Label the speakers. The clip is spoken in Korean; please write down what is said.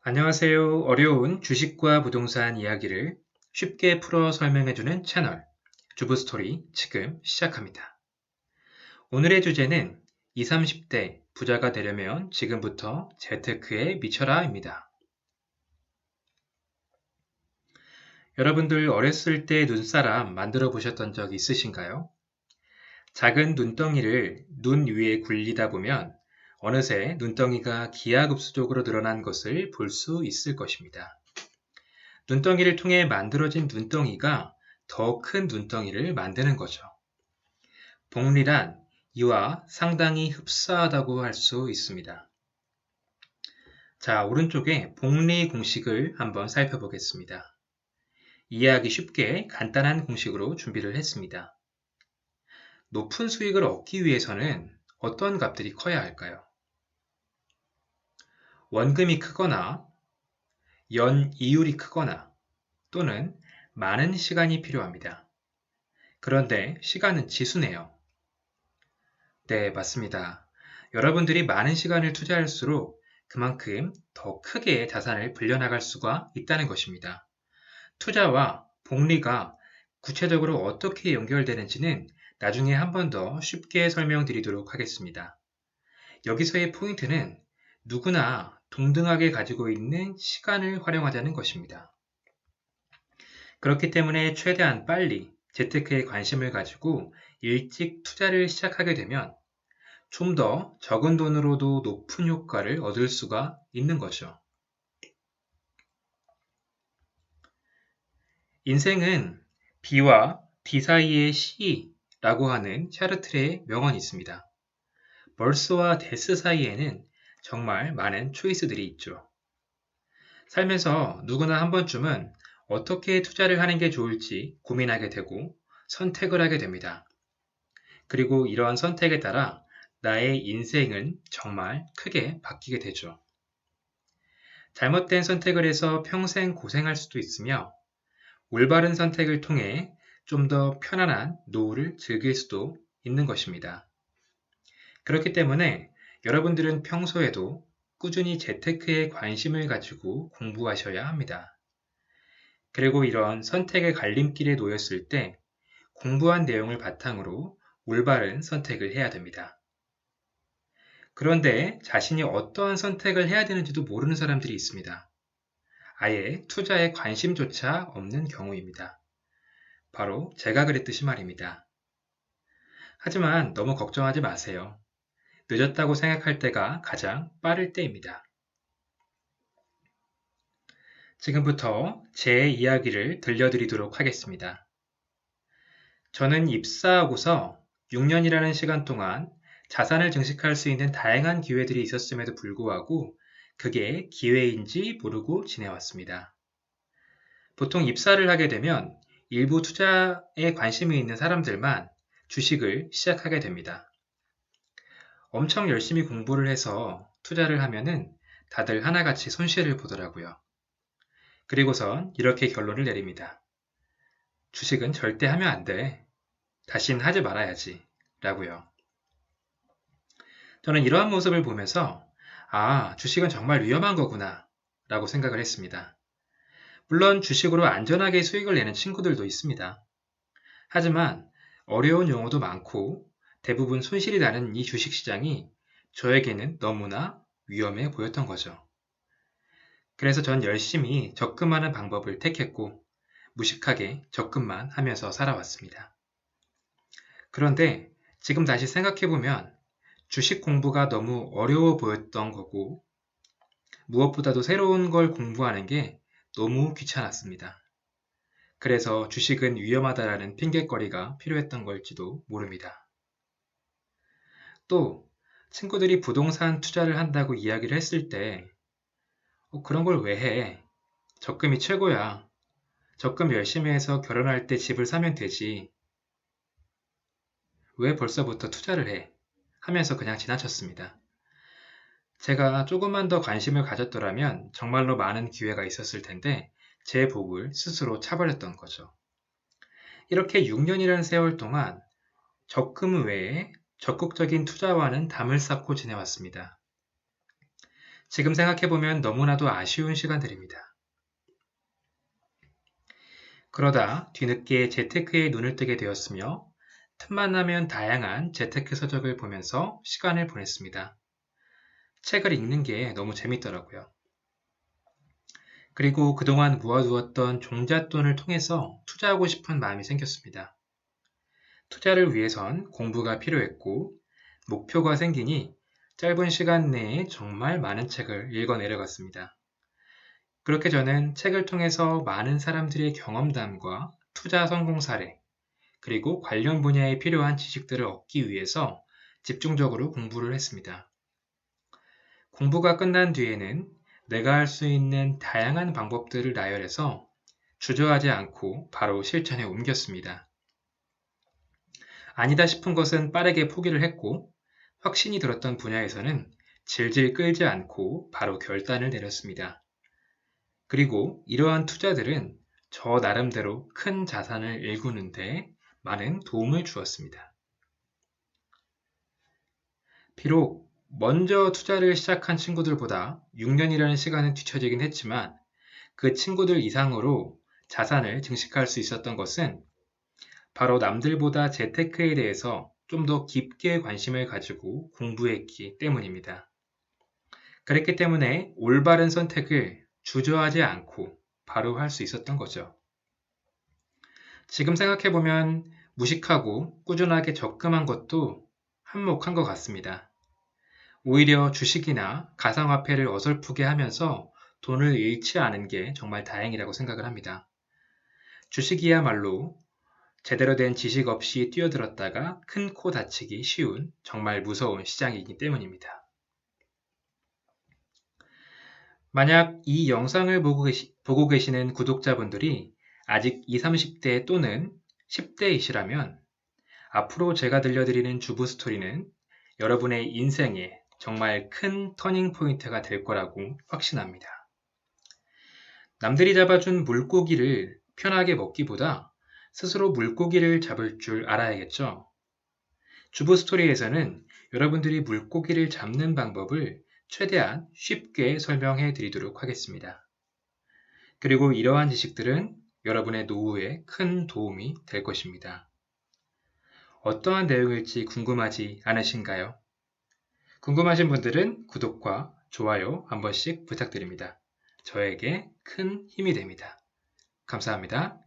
Speaker 1: 안녕하세요. 어려운 주식과 부동산 이야기를 쉽게 풀어 설명해주는 채널 주부스토리 지금 시작합니다. 오늘의 주제는 20, 30대 부자가 되려면 지금부터 재테크에 미쳐라입니다. 여러분들 어렸을 때 눈사람 만들어 보셨던 적 있으신가요? 작은 눈덩이를 눈 위에 굴리다 보면 어느새 눈덩이가 기하급수적으로 늘어난 것을 볼 수 있을 것입니다. 눈덩이를 통해 만들어진 눈덩이가 더 큰 눈덩이를 만드는 거죠. 복리란 이와 상당히 흡사하다고 할 수 있습니다. 자, 오른쪽에 복리 공식을 한번 살펴보겠습니다. 이해하기 쉽게 간단한 공식으로 준비를 했습니다. 높은 수익을 얻기 위해서는 어떤 값들이 커야 할까요? 원금이 크거나 연 이율이 크거나 또는 많은 시간이 필요합니다. 그런데 시간은 지수네요. 네, 맞습니다. 여러분들이 많은 시간을 투자할수록 그만큼 더 크게 자산을 불려나갈 수가 있다는 것입니다. 투자와 복리가 구체적으로 어떻게 연결되는지는 나중에 한 번 더 쉽게 설명드리도록 하겠습니다. 여기서의 포인트는 누구나 동등하게 가지고 있는 시간을 활용하자는 것입니다. 그렇기 때문에 최대한 빨리 재테크에 관심을 가지고 일찍 투자를 시작하게 되면 좀 더 적은 돈으로도 높은 효과를 얻을 수가 있는 거죠. 인생은 B와 D 사이의 C라고 하는 샤르트르의 명언이 있습니다. 벌스와 데스 사이에는 정말 많은 초이스들이 있죠. 살면서 누구나 한 번쯤은 어떻게 투자를 하는 게 좋을지 고민하게 되고 선택을 하게 됩니다. 그리고 이러한 선택에 따라 나의 인생은 정말 크게 바뀌게 되죠. 잘못된 선택을 해서 평생 고생할 수도 있으며 올바른 선택을 통해 좀 더 편안한 노후를 즐길 수도 있는 것입니다. 그렇기 때문에 여러분들은 평소에도 꾸준히 재테크에 관심을 가지고 공부하셔야 합니다. 그리고 이런 선택의 갈림길에 놓였을 때 공부한 내용을 바탕으로 올바른 선택을 해야 됩니다. 그런데 자신이 어떠한 선택을 해야 되는지도 모르는 사람들이 있습니다. 아예 투자에 관심조차 없는 경우입니다. 바로 제가 그랬듯이 말입니다. 하지만 너무 걱정하지 마세요. 늦었다고 생각할 때가 가장 빠를 때입니다. 지금부터 제 이야기를 들려드리도록 하겠습니다. 저는 입사하고서 6년이라는 시간 동안 자산을 증식할 수 있는 다양한 기회들이 있었음에도 불구하고 그게 기회인지 모르고 지내왔습니다. 보통 입사를 하게 되면 일부 투자에 관심이 있는 사람들만 주식을 시작하게 됩니다. 엄청 열심히 공부를 해서 투자를 하면은 다들 하나같이 손실을 보더라고요. 그리고선 이렇게 결론을 내립니다. 주식은 절대 하면 안 돼. 다신 하지 말아야지. 라고요. 저는 이러한 모습을 보면서 주식은 정말 위험한 거구나 라고 생각을 했습니다. 물론 주식으로 안전하게 수익을 내는 친구들도 있습니다. 하지만 어려운 용어도 많고 대부분 손실이 나는 이 주식시장이 저에게는 너무나 위험해 보였던 거죠. 그래서 전 열심히 적금하는 방법을 택했고 무식하게 적금만 하면서 살아왔습니다. 그런데 지금 다시 생각해보면 주식 공부가 너무 어려워 보였던 거고 무엇보다도 새로운 걸 공부하는 게 너무 귀찮았습니다. 그래서 주식은 위험하다라는 핑곗거리가 필요했던 걸지도 모릅니다. 또 친구들이 부동산 투자를 한다고 이야기를 했을 때 그런 걸 왜 해? 적금이 최고야. 적금 열심히 해서 결혼할 때 집을 사면 되지. 왜 벌써부터 투자를 해? 하면서 그냥 지나쳤습니다. 제가 조금만 더 관심을 가졌더라면 정말로 많은 기회가 있었을 텐데 제 복을 스스로 차버렸던 거죠. 이렇게 6년이라는 세월 동안 적금 외에 적극적인 투자와는 담을 쌓고 지내왔습니다. 지금 생각해보면 너무나도 아쉬운 시간들입니다. 그러다 뒤늦게 재테크에 눈을 뜨게 되었으며 틈만 나면 다양한 재테크 서적을 보면서 시간을 보냈습니다. 책을 읽는 게 너무 재밌더라고요. 그리고 그동안 모아두었던 종잣돈을 통해서 투자하고 싶은 마음이 생겼습니다. 투자를 위해선 공부가 필요했고 목표가 생기니 짧은 시간 내에 정말 많은 책을 읽어 내려갔습니다. 그렇게 저는 책을 통해서 많은 사람들의 경험담과 투자 성공 사례, 그리고 관련 분야에 필요한 지식들을 얻기 위해서 집중적으로 공부를 했습니다. 공부가 끝난 뒤에는 내가 할 수 있는 다양한 방법들을 나열해서 주저하지 않고 바로 실천에 옮겼습니다. 아니다 싶은 것은 빠르게 포기를 했고 확신이 들었던 분야에서는 질질 끌지 않고 바로 결단을 내렸습니다. 그리고 이러한 투자들은 저 나름대로 큰 자산을 일구는데 많은 도움을 주었습니다. 비록 먼저 투자를 시작한 친구들보다 6년이라는 시간은 뒤처지긴 했지만 그 친구들 이상으로 자산을 증식할 수 있었던 것은 바로 남들보다 재테크에 대해서 좀 더 깊게 관심을 가지고 공부했기 때문입니다. 그랬기 때문에 올바른 선택을 주저하지 않고 바로 할 수 있었던 거죠. 지금 생각해보면 무식하고 꾸준하게 적금한 것도 한몫한 것 같습니다. 오히려 주식이나 가상화폐를 어설프게 하면서 돈을 잃지 않은 게 정말 다행이라고 생각을 합니다. 주식이야말로 제대로 된 지식 없이 뛰어들었다가 큰 코 다치기 쉬운 정말 무서운 시장이기 때문입니다. 만약 이 영상을 보고 계시는 구독자분들이 아직 20, 30대 또는 10대이시라면 앞으로 제가 들려드리는 주부 스토리는 여러분의 인생에 정말 큰 터닝 포인트가 될 거라고 확신합니다. 남들이 잡아준 물고기를 편하게 먹기보다 스스로 물고기를 잡을 줄 알아야겠죠. 주부 스토리에서는 여러분들이 물고기를 잡는 방법을 최대한 쉽게 설명해 드리도록 하겠습니다. 그리고 이러한 지식들은 여러분의 노후에 큰 도움이 될 것입니다. 어떠한 내용일지 궁금하지 않으신가요? 궁금하신 분들은 구독과 좋아요 한 번씩 부탁드립니다. 저에게 큰 힘이 됩니다. 감사합니다.